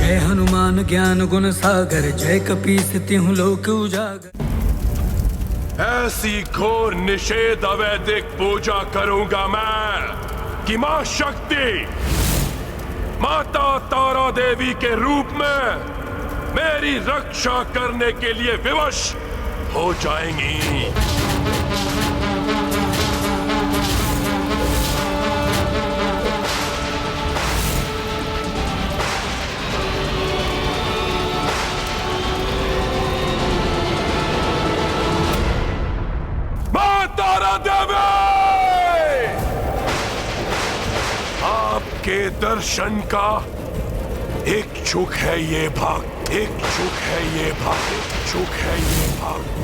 जय हनुमान ज्ञान गुण सागर, जय कपीस तिहुँ लोक उजागर। ऐसी घोर निषेध अवैदिक पूजा करूंगा मैं कि मां शक्ति माता तारा देवी के रूप में मेरी रक्षा करने के लिए विवश हो जाएंगी। मां तारा देवी, आपके दर्शन का इच्छुक है ये भक्त, इच्छुक है ये भक्त, इच्छुक है ये भक्त।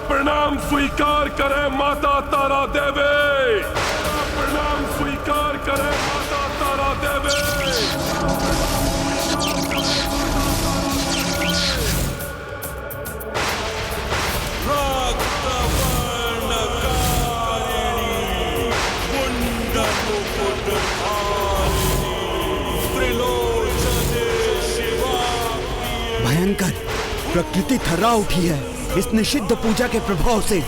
प्रणाम स्वीकार करें माता तारा देवी, प्रणाम स्वीकार करें माता तारा देवी। भयंकर प्रकृति थर्रा उठी है इस निषिद्ध पूजा के प्रभाव से।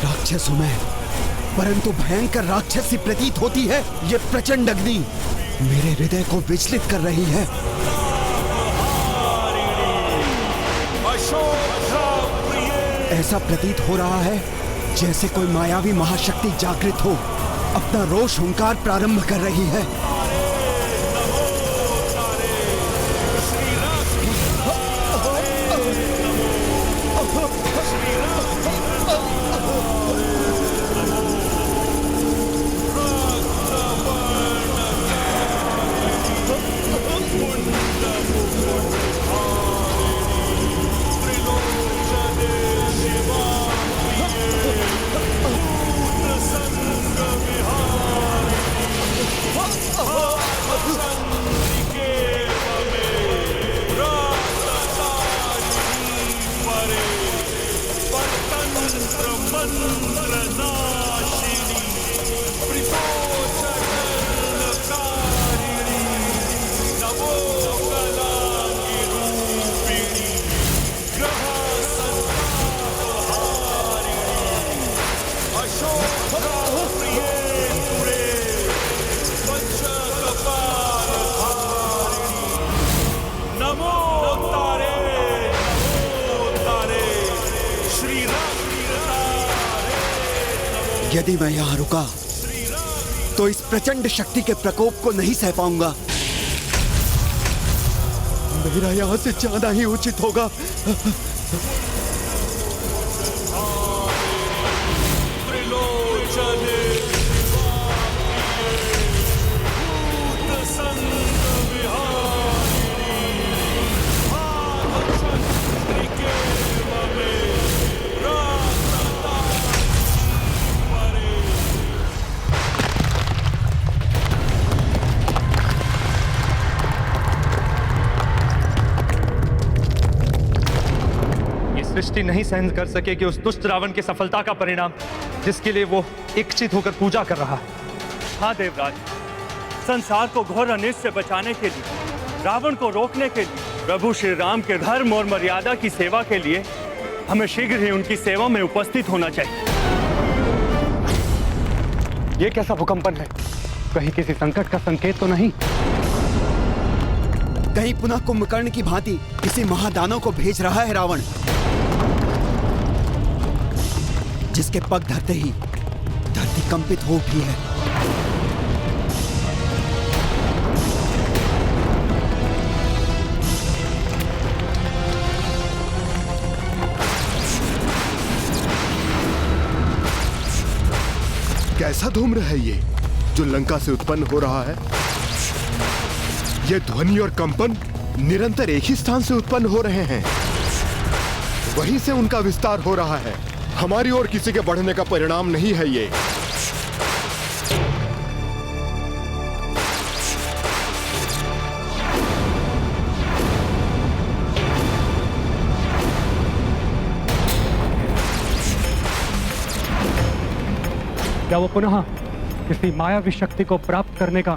राक्षस हूं मैं, परंतु भयंकर राक्षसी प्रतीत होती है ये प्रचंड अग्नि, मेरे हृदय को विचलित कर रही है। ऐसा प्रतीत हो रहा है जैसे कोई मायावी महाशक्ति जागृत हो, अपना रोष हुंकार प्रारंभ कर रही है। यदि मैं यहाँ रुका तो इस प्रचंड शक्ति के प्रकोप को नहीं सह पाऊंगा। मेरा यहाँ से जाना ही उचित होगा। सृष्टि नहीं सहन कर सकेगी उस दुष्ट रावण की सफलता का परिणाम जिसके लिए वो इच्छित होकर पूजा कर रहा। हाँ देवराज, संसार को घोर अनिष्ट से बचाने के लिए, रावण को रोकने के लिए, प्रभु श्री राम के धर्म और मर्यादा की सेवा के लिए हमें शीघ्र ही उनकी सेवा में उपस्थित होना चाहिए। ये कैसा भूकंपन है? कहीं किसी संकट का संकेत तो नहीं? कहीं पुनः कुंभकर्ण की भांति किसी महादानव को भेज रहा है रावण, जिसके पग धरते ही धरती कंपित हो उठी है। कैसा धूम्र है ये जो लंका से उत्पन्न हो रहा है? ये ध्वनि और कंपन निरंतर एक ही स्थान से उत्पन्न हो रहे हैं, वहीं से उनका विस्तार हो रहा है। हमारी ओर किसी के बढ़ने का परिणाम नहीं है ये। क्या वो पुनः किसी मायावी शक्ति को प्राप्त करने का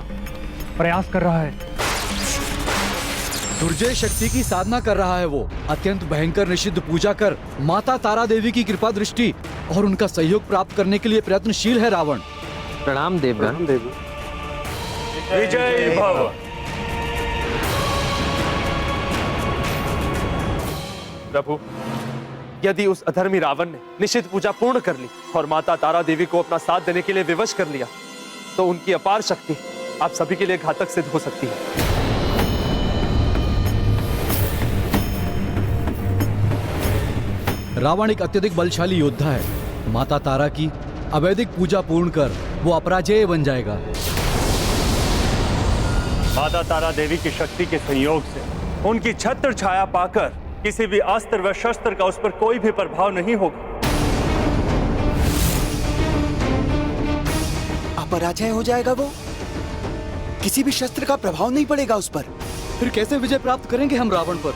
प्रयास कर रहा है? दुर्जय शक्ति की साधना कर रहा है वो। अत्यंत भयंकर निषिद्ध पूजा कर माता तारा देवी की कृपा दृष्टि और उनका सहयोग प्राप्त करने के लिए प्रयत्नशील है रावण। प्रणाम देवगण। विजय भव। प्रभु, यदि उस अधर्मी रावण ने निषिद्ध पूजा पूर्ण कर ली और माता तारा देवी को अपना साथ देने के लिए विवश कर लिया, तो उनकी अपार शक्ति आप सभी के लिए घातक सिद्ध हो सकती है। रावण एक अत्यधिक बलशाली योद्धा है। माता तारा की अवैधिक पूजा पूर्ण कर वो अपराजेय बन जाएगा। माता तारा देवी की शक्ति के संयोग से उनकी छत्र छाया पाकर किसी भी अस्त्र व शस्त्र का उस पर कोई भी प्रभाव नहीं होगा। अपराजय हो जाएगा वो, किसी भी शस्त्र का प्रभाव नहीं पड़ेगा उस पर। फिर कैसे विजय प्राप्त करेंगे हम रावण पर?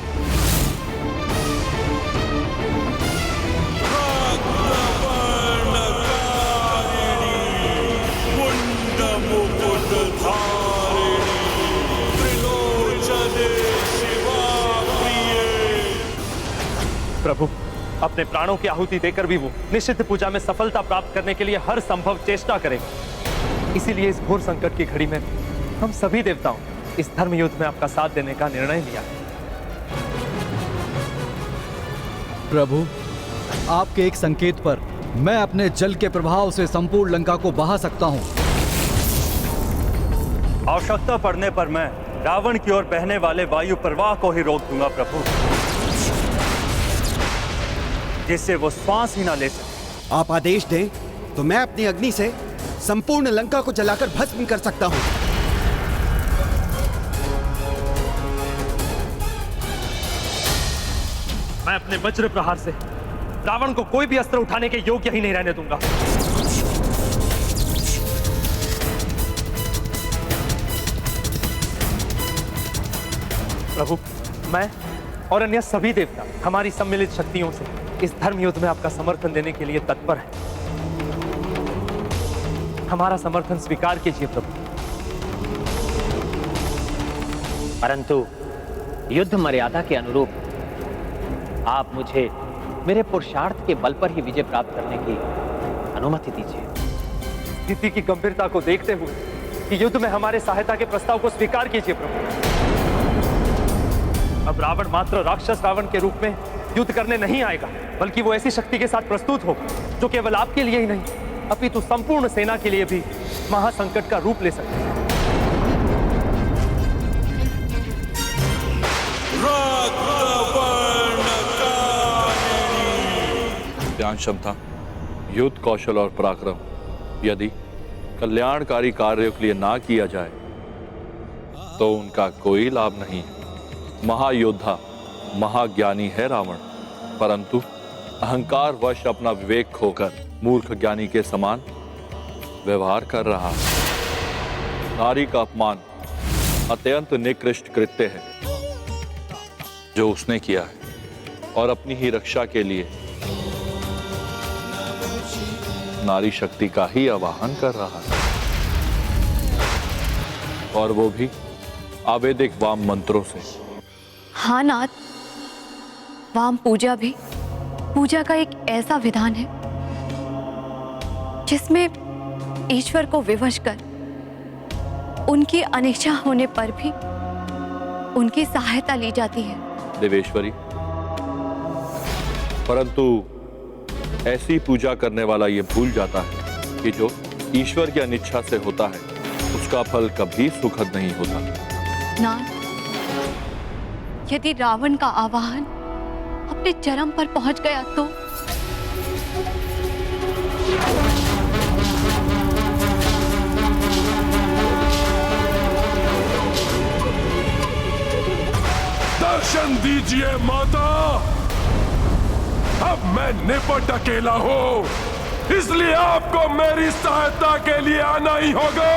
प्रभु, अपने प्राणों की आहुति देकर भी वो निषिद्ध पूजा में सफलता प्राप्त करने के लिए हर संभव चेष्टा करेगा। इसीलिए इस घोर संकट की घड़ी में हम सभी देवताओं इस धर्म युद्ध में आपका साथ देने का निर्णय लिया। प्रभु, आपके एक संकेत पर मैं अपने जल के प्रभाव से संपूर्ण लंका को बहा सकता हूं। आवश्यकता पड़ने पर मैं रावण की ओर बहने वाले वायु प्रवाह को ही रोक दूंगा प्रभु, जिससे वो श्वास ही ना ले सके। आप आदेश दें तो मैं अपनी अग्नि से संपूर्ण लंका को जलाकर भस्म कर सकता हूं। मैं अपने वज्र प्रहार से रावण को कोई भी अस्त्र उठाने के योग्य ही नहीं रहने दूंगा। प्रभु, मैं और अन्य सभी देवता हमारी सम्मिलित शक्तियों से इस धर्म युद्ध में आपका समर्थन देने के लिए तत्पर है। हमारा समर्थन स्वीकार कीजिए प्रभु। परंतु युद्ध मर्यादा के अनुरूप आप मुझे मेरे पुरुषार्थ के बल पर ही विजय प्राप्त करने की अनुमति दीजिए। स्थिति की गंभीरता को देखते हुए कि युद्ध में हमारे सहायता के प्रस्ताव को स्वीकार कीजिए प्रभु। अब रावण मात्र राक्षस रावण के रूप में युद्ध करने नहीं आएगा, बल्कि वो ऐसी शक्ति के साथ प्रस्तुत होगा जो केवल आपके लिए ही नहीं अपितु संपूर्ण सेना के लिए भी महासंकट का रूप ले सकते हैं। ज्ञान क्षमता, युद्ध कौशल और पराक्रम यदि कल्याणकारी कार्यों के लिए ना किया जाए तो उनका कोई लाभ नहीं है। महायोद्धा महाज्ञानी है रावण, परंतु अहंकार वश अपना विवेक खोकर मूर्ख ज्ञानी के समान व्यवहार कर रहा है। नारी का अपमान अत्यंत निकृष्ट कृत्य है जो उसने किया है और अपनी ही रक्षा के लिए नारी शक्ति का ही आवाहन कर रहा है। और वो भी आवेदिक वाम मंत्रों से। हाँ नाथ, वाम पूजा भी पूजा का एक ऐसा विधान है जिसमें ईश्वर को विवश कर उनकी अनिच्छा होने पर भी उनकी सहायता ली जाती है। देवेश्वरी, परंतु ऐसी पूजा करने वाला ये भूल जाता है कि जो ईश्वर की अनिच्छा से होता है उसका फल कभी सुखद नहीं होता। नाथ, यदि रावण का आवाहन अपने चरम पर पहुंच गया तो दर्शन दीजिए माता, अब मैं निपट अकेला हूं, इसलिए आपको मेरी सहायता के लिए आना ही होगा।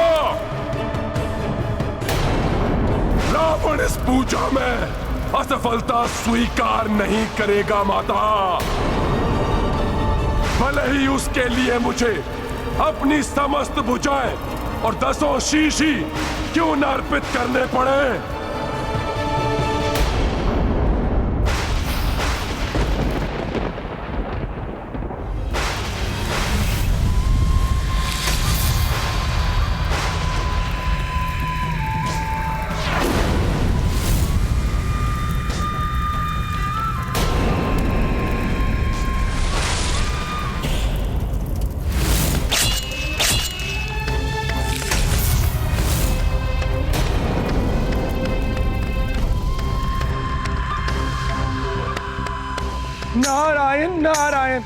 रावण इस पूजा में असफलता स्वीकार नहीं करेगा माता, भले ही उसके लिए मुझे अपनी समस्त भुजाएं और 10 शीश ही क्यों न अर्पित करने पड़े। नारायण नारायण,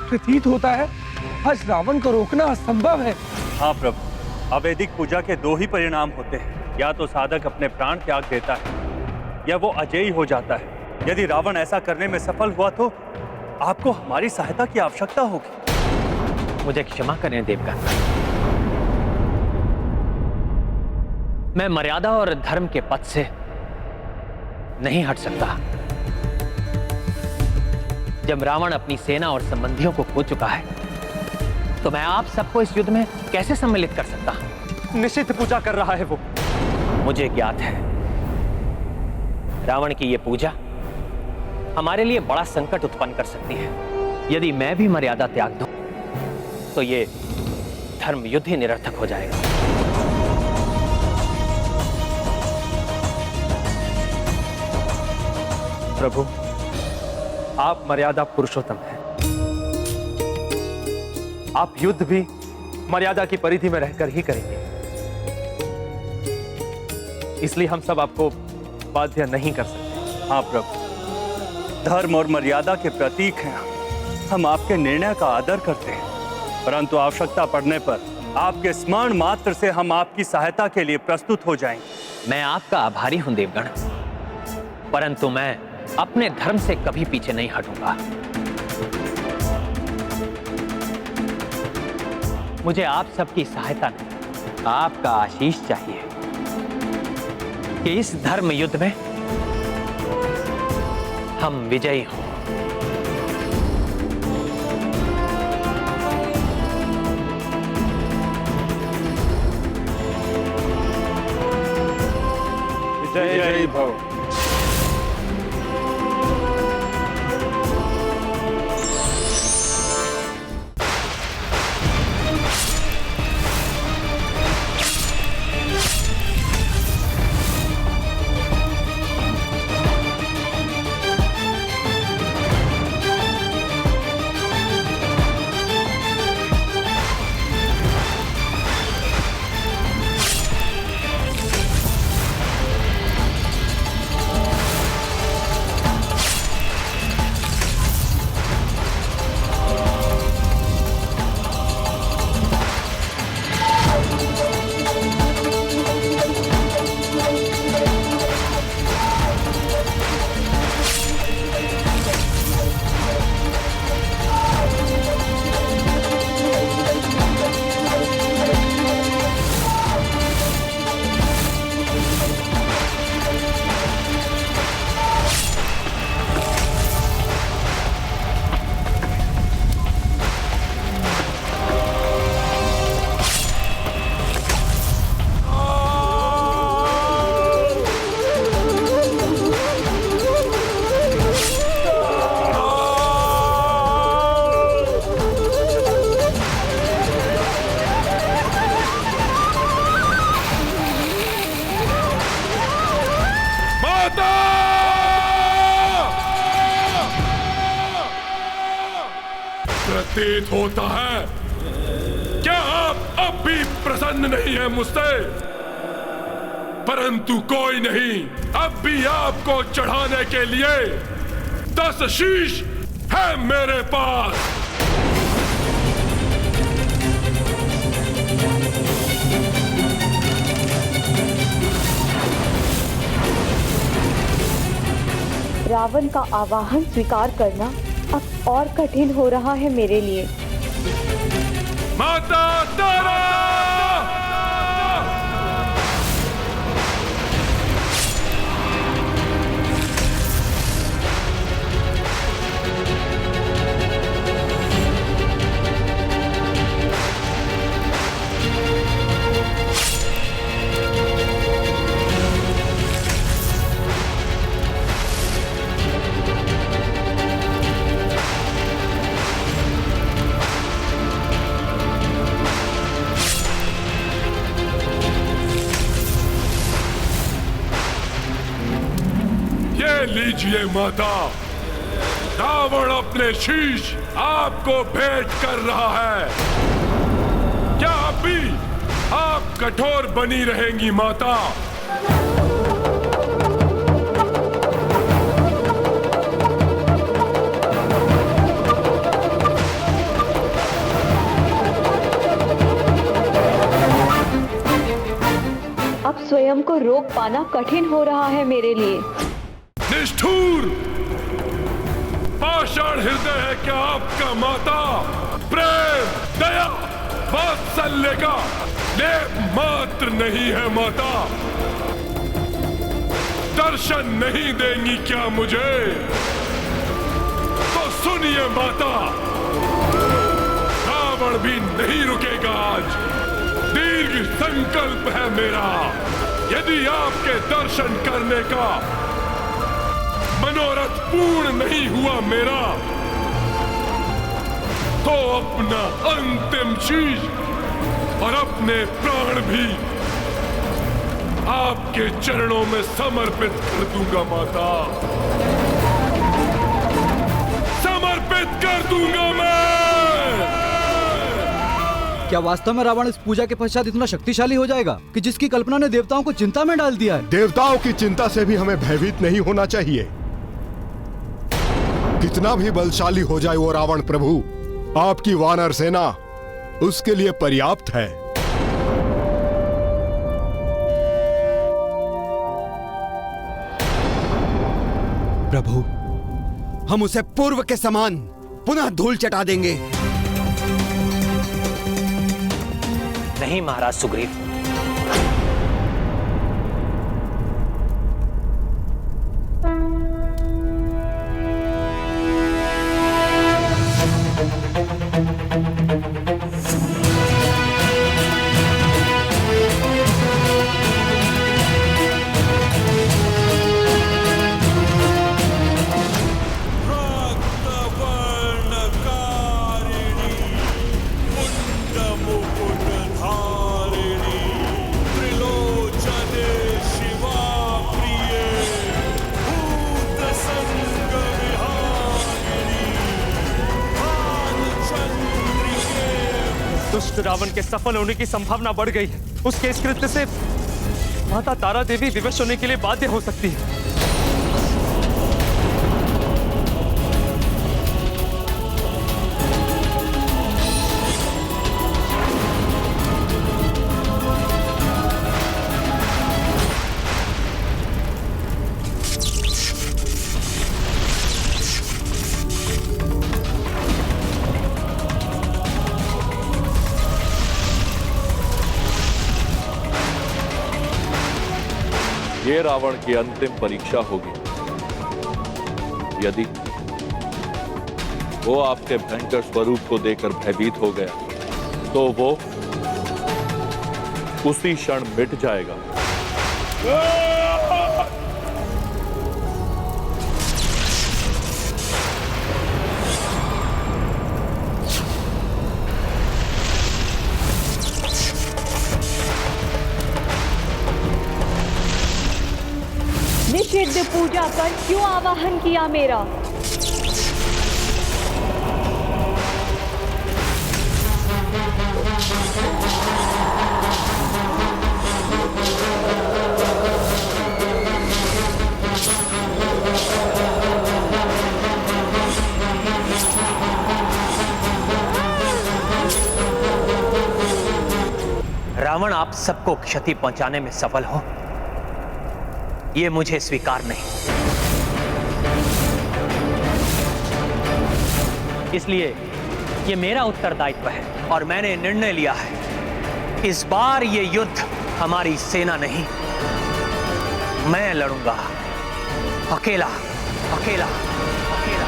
प्रतीत होता है आज रावण को रोकना असंभव है। हाँ प्रभु, अवैदिक पूजा के 2 ही परिणाम होते हैं, या तो साधक अपने प्राण त्याग देता है या वो अजेय हो जाता है। यदि रावण ऐसा करने में सफल हुआ तो आपको हमारी सहायता की आवश्यकता होगी। मुझे क्षमा करें देवगण, मैं मर्यादा और धर्म के पथ से नहीं हट सकता। जब रावण अपनी सेना और संबंधियों को खो चुका है तो मैं आप सबको इस युद्ध में कैसे सम्मिलित कर सकता हूं? निषिद्ध पूजा कर रहा है वो। मुझे ज्ञात है रावण की यह पूजा हमारे लिए बड़ा संकट उत्पन्न कर सकती है। यदि मैं भी मर्यादा त्याग दूं तो ये धर्म युद्ध ही निरर्थक हो जाएगा। प्रभु, आप मर्यादा पुरुषोत्तम हैं। आप युद्ध भी मर्यादा की परिधि में रहकर ही करेंगे, इसलिए हम सब आपको बाध्य नहीं कर सकते। हाँ प्रभु, धर्म और मर्यादा के प्रतीक हैं, हम आपके निर्णय का आदर करते हैं, परंतु आवश्यकता पड़ने पर आपके स्मरण मात्र से हम आपकी सहायता के लिए प्रस्तुत हो जाएंगे। मैं आपका आभारी हूं देवगण, परंतु मैं अपने धर्म से कभी पीछे नहीं हटूंगा। मुझे आप सबकी सहायता नहीं, आपका आशीष चाहिए कि इस धर्म युद्ध में हम विजयी हों। विजयी भव। प्रतीत होता है? क्या आप अब भी प्रसन्न नहीं है मुझसे? परंतु कोई नहीं, अब भी आपको चढ़ाने के लिए 10 शीश है मेरे पास। रावण का आवाहन स्वीकार करना अब और कठिन हो रहा है मेरे लिए। माता तारा! लीजिए माता, रावण अपने शीश आपको भेंट कर रहा है। क्या अभी आप कठोर बनी रहेंगी माता? अब स्वयं को रोक पाना कठिन हो रहा है मेरे लिए। निष्ठुर, पाषाण हृदय है क्या आपका माता? प्रेम, दया, वात्सल्य का लेप मात्र नहीं है माता? दर्शन नहीं देंगी क्या मुझे? तो सुनिए माता, रावण भी नहीं रुकेगा आज। दीर्घ संकल्प है मेरा। यदि आपके दर्शन करने का मनोरथ पूर्ण नहीं हुआ मेरा, तो अपना अंतिम शीश और अपने प्राण भी आपके चरणों में समर्पित कर दूंगा माता। समर्पित कर दूंगा मैं। क्या वास्तव में रावण इस पूजा के पश्चात इतना शक्तिशाली हो जाएगा कि जिसकी कल्पना ने देवताओं को चिंता में डाल दिया है? देवताओं की चिंता से भी हमें भयभीत नहीं होना चाहिए। कितना भी बलशाली हो जाए वो रावण प्रभु, आपकी वानर सेना उसके लिए पर्याप्त है। प्रभु, हम उसे पूर्व के समान पुनः धूल चटा देंगे। नहीं महाराज सुग्रीव, दुष्ट रावण के सफल होने की संभावना बढ़ गई है। उसके इस कृत्य से माता तारा देवी विवश होने के लिए बाध्य हो सकती है। ये रावण की अंतिम परीक्षा होगी। यदि वो आपके भयंकर स्वरूप को देखकर भयभीत हो गया तो वो उसी क्षण मिट जाएगा। निषिद्ध पूजा कर क्यों आवाहन किया मेरा? रावण आप सबको क्षति पहुंचाने में सफल हो, यह मुझे स्वीकार नहीं। इसलिए यह मेरा उत्तरदायित्व है और मैंने निर्णय लिया है, इस बार यह युद्ध हमारी सेना नहीं, मैं लड़ूंगा अकेला अकेला अकेला।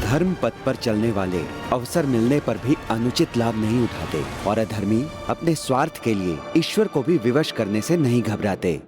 धर्म पथ पर चलने वाले अवसर मिलने पर भी अनुचित लाभ नहीं उठाते और अधर्मी अपने स्वार्थ के लिए ईश्वर को भी विवश करने से नहीं घबराते।